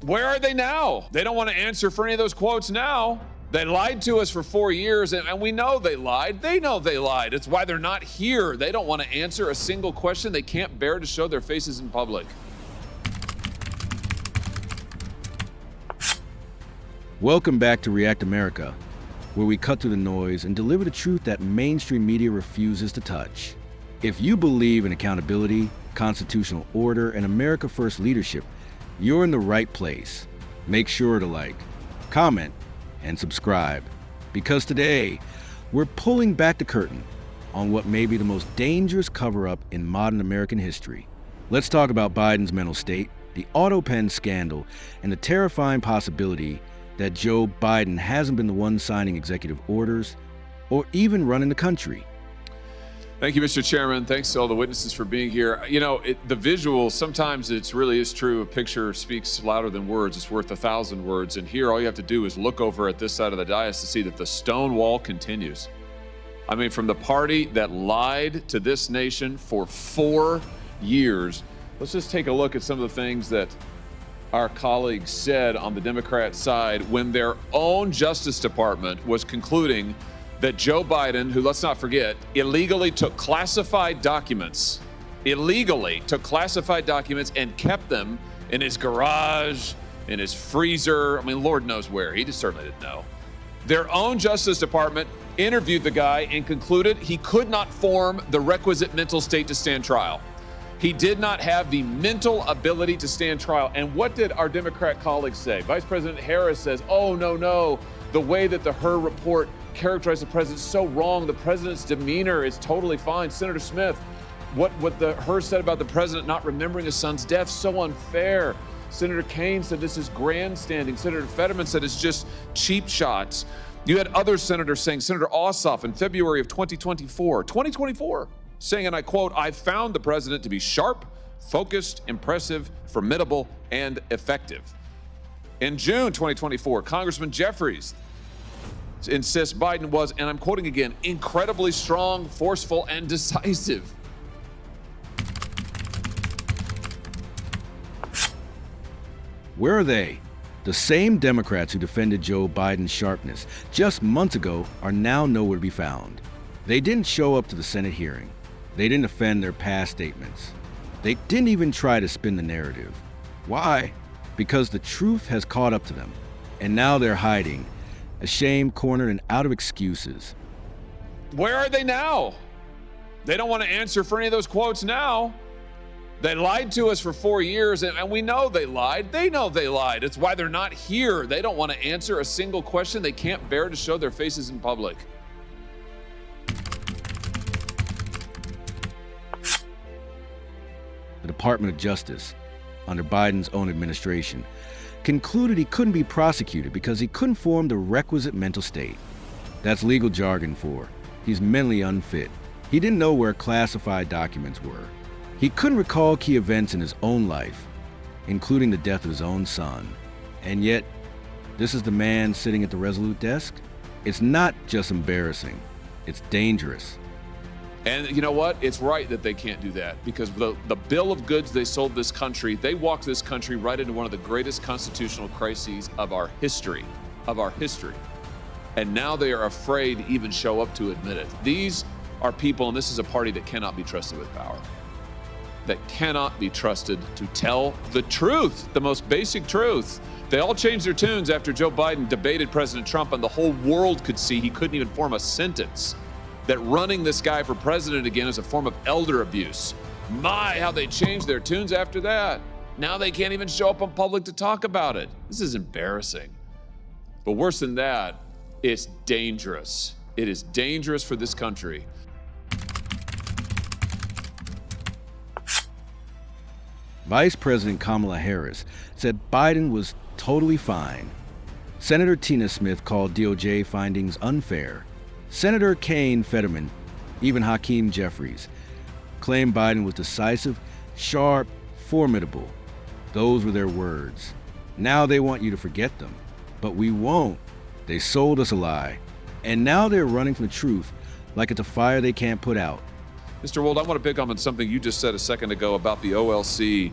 Where are they now? They don't want to answer for any of those quotes now. They lied to us for 4 years, and we know they lied. They know they lied. It's why they're not here. They don't want to answer a single question. They can't bear to show their faces in public. Welcome back to React America, where we cut through the noise and deliver the truth that mainstream media refuses to touch. If you believe in accountability, constitutional order, and America First leadership, you're in the right place. Make sure to like, comment, and subscribe, because today we're pulling back the curtain on what may be the most dangerous cover-up in modern American history. Let's talk about Biden's mental state, the AutoPen scandal, and the terrifying possibility that Joe Biden hasn't been the one signing executive orders or even running the country. Thank you, Mr. Chairman. Thanks to all the witnesses for being here. You know, the visual, sometimes it really is true. A picture speaks louder than words. It's worth 1,000 words. And here, all you have to do is look over at this side of the dais to see that the stone wall continues. I mean, from the party that lied to this nation for 4 years, let's just take a look at some of the things that our colleagues said on the Democrat side when their own Justice Department was concluding that Joe Biden, who, let's not forget, illegally took classified documents and kept them in his garage, in his freezer. I mean, Lord knows where. He just certainly didn't know. Their own Justice Department interviewed the guy and concluded he could not form the requisite mental state to stand trial. He did not have the mental ability to stand trial. And what did our Democrat colleagues say? Vice President Harris says, oh, no, the way that the Hur report characterized the president is so wrong. The president's demeanor is totally fine. Senator Smith, what the Hur said about the president not remembering his son's death, so unfair. Senator Kaine said this is grandstanding. Senator Fetterman said it's just cheap shots. You had other senators saying, Senator Ossoff in February of 2024, saying, and I quote, I found the president to be sharp, focused, impressive, formidable, and effective. In June 2024, Congressman Jeffries insists Biden was, and I'm quoting again, incredibly strong, forceful, and decisive. Where are they? The same Democrats who defended Joe Biden's sharpness just months ago are now nowhere to be found. They didn't show up to the Senate hearing. They didn't defend their past statements. They didn't even try to spin the narrative. Why? Because the truth has caught up to them, and now they're hiding, ashamed, cornered, and out of excuses. Where are they now? They don't want to answer for any of those quotes now. They lied to us for 4 years, and we know they lied. They know they lied. It's why they're not here. They don't want to answer a single question. They can't bear to show their faces in public. The Department of Justice, under Biden's own administration, concluded he couldn't be prosecuted because he couldn't form the requisite mental state. That's legal jargon for he's mentally unfit. He didn't know where classified documents were. He couldn't recall key events in his own life, including the death of his own son. And yet, this is the man sitting at the Resolute desk? It's not just embarrassing, it's dangerous. And you know what? It's right that they can't do that, because the bill of goods they sold this country, they walked this country right into one of the greatest constitutional crises of our history. And now they are afraid to even show up to admit it. These are people, and this is a party that cannot be trusted with power, that cannot be trusted to tell the truth, the most basic truth. They all changed their tunes after Joe Biden debated President Trump, and the whole world could see he couldn't even form a sentence, that running this guy for president again is a form of elder abuse. My, how they changed their tunes after that. Now they can't even show up in public to talk about it. This is embarrassing. But worse than that, it's dangerous. It is dangerous for this country. Vice President Kamala Harris said Biden was totally fine. Senator Tina Smith called DOJ findings unfair. Senator Kaine Fetterman, even Hakeem Jeffries, claimed Biden was decisive, sharp, formidable. Those were their words. Now they want you to forget them, but we won't. They sold us a lie, and now they're running from the truth like it's a fire they can't put out. Mr. Wold, I want to pick up on something you just said a second ago about the OLC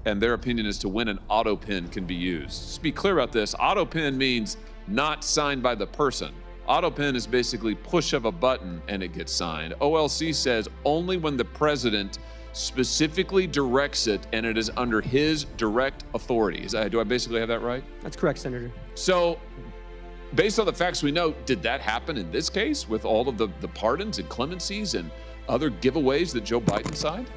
and their opinion as to when an AutoPen can be used. Just be clear about this. AutoPen means not signed by the person. AutoPen is basically push of a button and it gets signed. OLC says only when the president specifically directs it and it is under his direct authority. Do I basically have that right? That's correct, Senator. So, based on the facts we know, did that happen in this case with all of the pardons and clemencies and other giveaways that Joe Biden signed?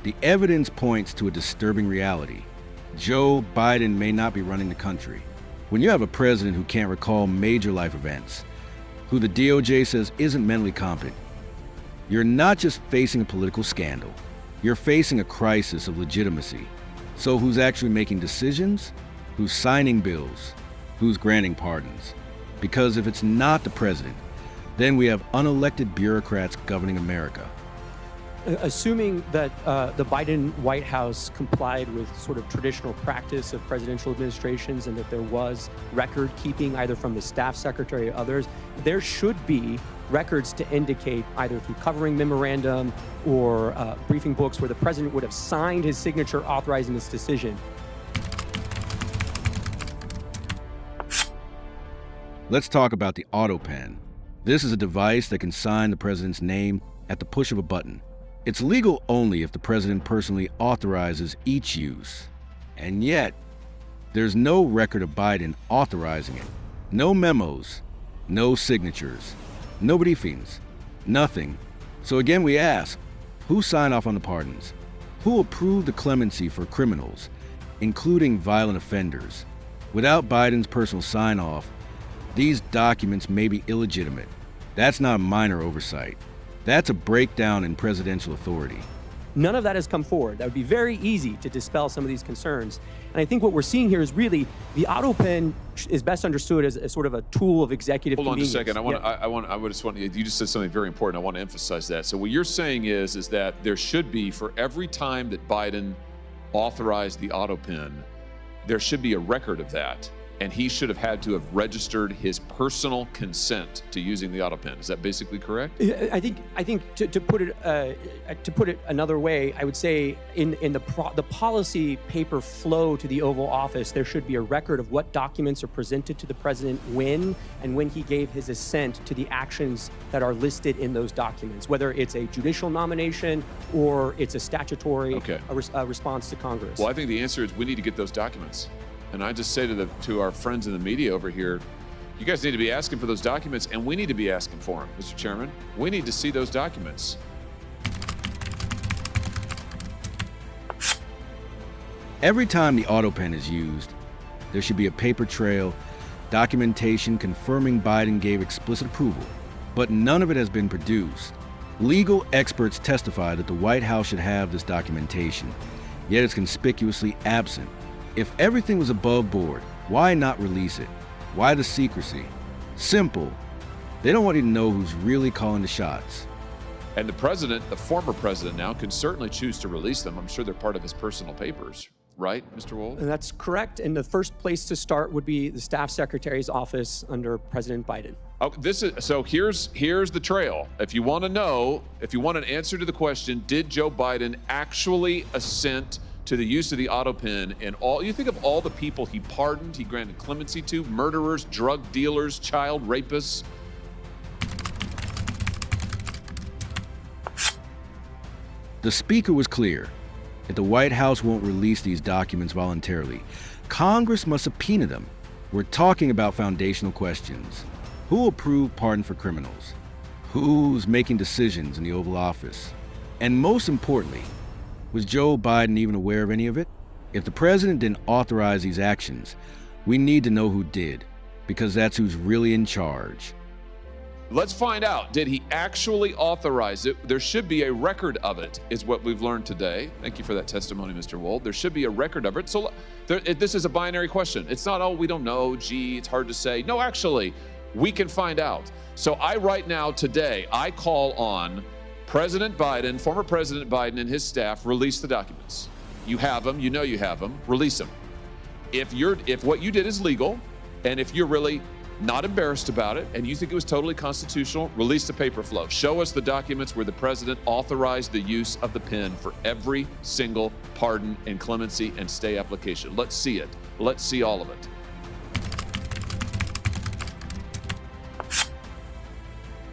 The evidence points to a disturbing reality. Joe Biden may not be running the country. When you have a president who can't recall major life events, who the DOJ says isn't mentally competent, you're not just facing a political scandal, you're facing a crisis of legitimacy. So who's actually making decisions? Who's signing bills? Who's granting pardons? Because if it's not the president, then we have unelected bureaucrats governing America. Assuming that the Biden White House complied with sort of traditional practice of presidential administrations and that there was record keeping either from the staff secretary or others, there should be records to indicate either through covering memorandum or briefing books where the president would have signed his signature authorizing this decision. Let's talk about the AutoPen. This is a device that can sign the president's name at the push of a button. It's legal only if the president personally authorizes each use. And yet, there's no record of Biden authorizing it. No memos, no signatures, no briefings, nothing. So again, we ask, who signed off on the pardons? Who approved the clemency for criminals, including violent offenders? Without Biden's personal sign-off, these documents may be illegitimate. That's not a minor oversight. That's a breakdown in presidential authority. None of that has come forward. That would be very easy to dispel some of these concerns. And I think what we're seeing here is really the AutoPen is best understood as a sort of a tool of executive convenience. Hold on a second. You just said something very important. I want to emphasize that. So what you're saying is that there should be, for every time that Biden authorized the AutoPen, there should be a record of that. And he should have had to have registered his personal consent to using the AutoPen. Is that basically correct? I think to put it another way, I would say in the policy paper flow to the Oval Office, there should be a record of what documents are presented to the president when he gave his assent to the actions that are listed in those documents, whether it's a judicial nomination or it's a statutory response to Congress. Well, I think the answer is we need to get those documents. And I just say to our friends in the media over here, you guys need to be asking for those documents, and we need to be asking for them, Mr. Chairman. We need to see those documents. Every time the AutoPen is used, there should be a paper trail, documentation confirming Biden gave explicit approval, but none of it has been produced. Legal experts testify that the White House should have this documentation, yet it's conspicuously absent. If everything was above board, why not release it? Why the secrecy? Simple. They don't want you to know who's really calling the shots. And the president, the former president now, can certainly choose to release them. I'm sure they're part of his personal papers, right, Mr. Wold? That's correct. And the first place to start would be the staff secretary's office under President Biden. Oh, here's the trail. If you want to know, if you want an answer to the question, did Joe Biden actually assent to the use of the AutoPen and all? You think of all the people he pardoned, he granted clemency to: murderers, drug dealers, child rapists. The speaker was clear. If the White House won't release these documents voluntarily, Congress must subpoena them. We're talking about foundational questions. Who approved pardon for criminals? Who's making decisions in the Oval Office? And most importantly, was Joe Biden even aware of any of it? If the president didn't authorize these actions, we need to know who did, because that's who's really in charge. Let's find out. Did he actually authorize it? There should be a record of it, is what we've learned today. Thank you for that testimony, Mr. Wold. There should be a record of it. So this is a binary question. It's not, oh, we don't know, gee, it's hard to say. No, actually, we can find out. So right now, today, I call on President Biden, former President Biden and his staff, release the documents. You have them, you know you have them, release them. If what you did is legal, and if you're really not embarrassed about it, and you think it was totally constitutional, release the paper flow. Show us the documents where the president authorized the use of the pen for every single pardon and clemency and stay application. Let's see it. Let's see all of it.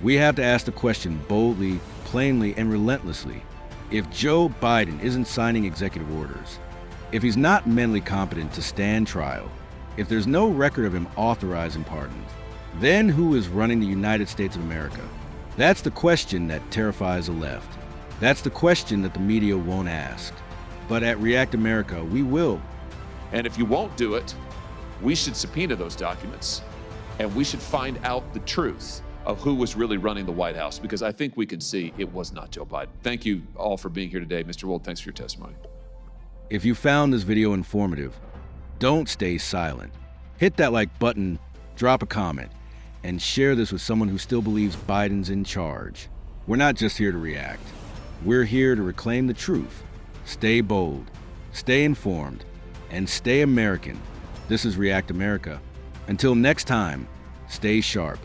We have to ask the question boldly, plainly, and relentlessly. If Joe Biden isn't signing executive orders, if he's not mentally competent to stand trial, if there's no record of him authorizing pardons, then who is running the United States of America? That's the question that terrifies the left. That's the question that the media won't ask. But at React America, we will. And if you won't do it, we should subpoena those documents, and we should find out the truth of who was really running the White House, because I think we can see it was not Joe Biden. Thank you all for being here today. Mr. Wold, thanks for your testimony. If you found this video informative, don't stay silent. Hit that like button, drop a comment, and share this with someone who still believes Biden's in charge. We're not just here to react. We're here to reclaim the truth. Stay bold, stay informed, and stay American. This is React America. Until next time, stay sharp.